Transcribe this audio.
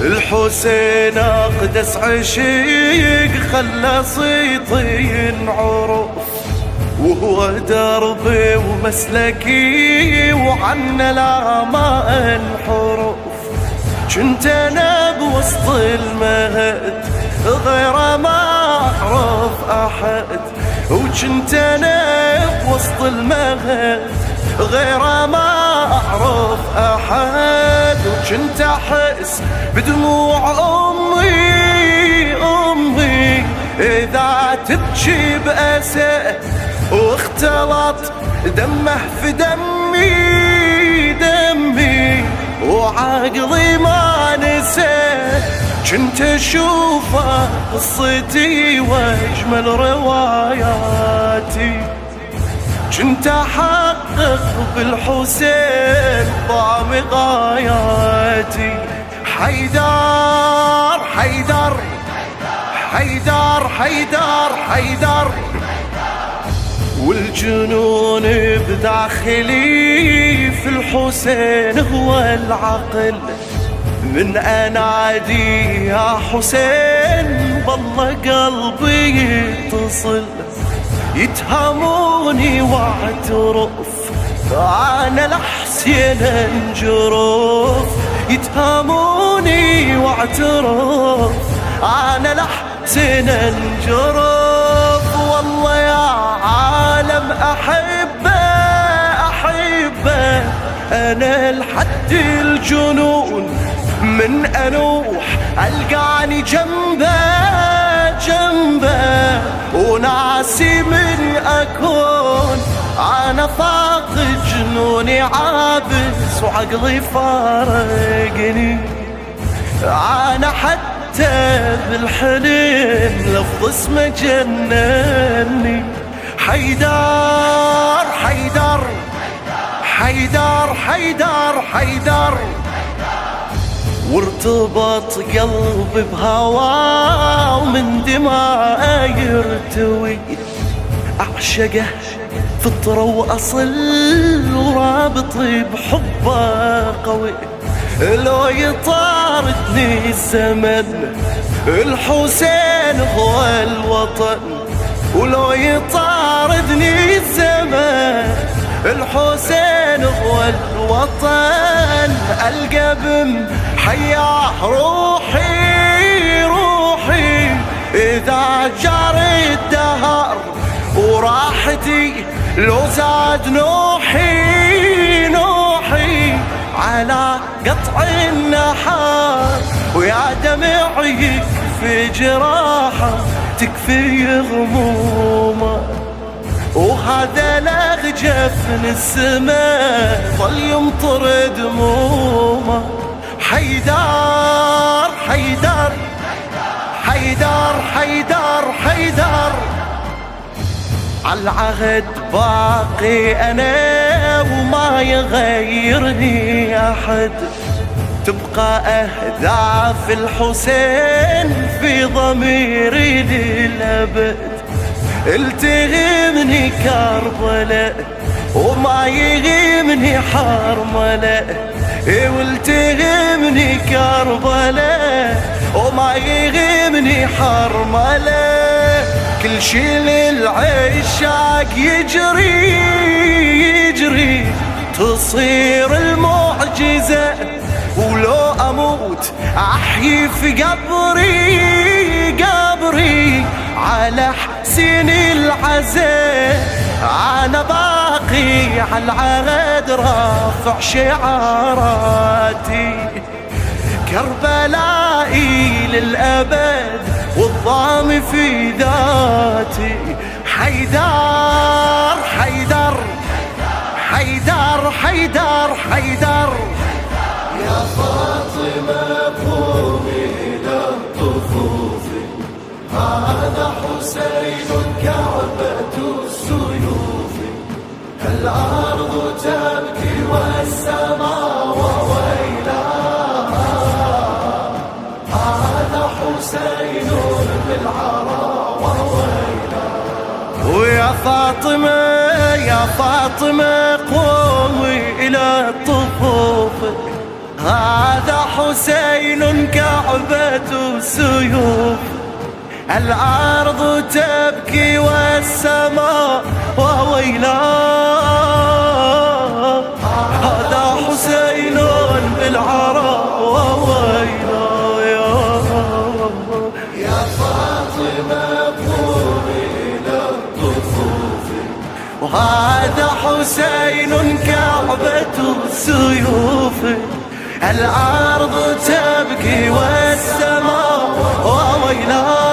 الحسين أقدس عشيق خلى صيتي ينعرف، وهو دربي ومسلكي وعنا لا ما انحرف. كنت أنا بوسط المهد غير ما أعرف أحد، وكنت أنا بوسط المهد غير ما أعرف أحد. وكنت أحس بدموع أمي إذا تبكي بأسى، واختلط دمه في دمي وعقلي ما نسى. كنت أشوفه قصتي وأجمل رواياتي، كنت أحقق بالحسين ضامي غاياتي. حيدر حيدر حيدر حيدر حيدر، والجنون بداخلي في الحسين هو العقل. من أنادي يا حسين بالله قلبي يتصل، يتهموني واعترف أنا لحسين انجرف. يتهموني واعترف أنا لحسين انجرف. والله يا عالم أحبه أنا لحد الجنون، من أنوح ألقاني جنبه وناسي من أكون. أنا فاقد جنوني عابس وعقلي فارقني، أنا حتى بالحلم لفظ اسمه جنني. حيدر حيدر حيدر حيدر حيدر، وارتبط قلبي بهواه ومن دماء يرتوي. أعشقه فطرة وأصل ورابطي بحبه قوي. لو يطاردني الزمن الحسين هو الوطن، ولو يطاردني الزمن الحسين هو الوطن. ألقى بمحياه روحي إذا جرى الدهر، وراحتي لو زاد نوحي على قطع النحار. ويا دمعي يكفي جراحه تكفي غمومه، وهذا لغجفن السماء ظل يمطر دمومه. حيدر حيدر حيدر حيدر حيدر، عالعهد باقي أنا وما يغيرني أحد. تبقى أهداف الحسين في ضميري للأبد. التهمني كربلاء وما يغيمني حرملة، والتهمني كربلاء وما يغيمني حرملة. كل شي للعشاق يجري تصير المعجزة. ولو أموت أحيي في قبري على حسين العزاء. أنا باقي على العهد رافع شعاراتي، كربلائي للأبد والضام في ذاتي. حيدر حيدر حيدر حيدر حيدر، يا فاطمة قومي إلى الطفوف، هذا حسين كعبة السيوف. الأرض تبكي والسماء وويلها، فاطمة يا فاطمة قومي إلى طفوفك، هذا حسين كعبة سيوف، الأرض تبكي والسماء وويلاه، هذا حسين بالعراء وويلاه. يا فاطمة قومي إلى الطفوف، وهذا حسين كعبة السيوف، الأرض تبكي والسماء وويلاه.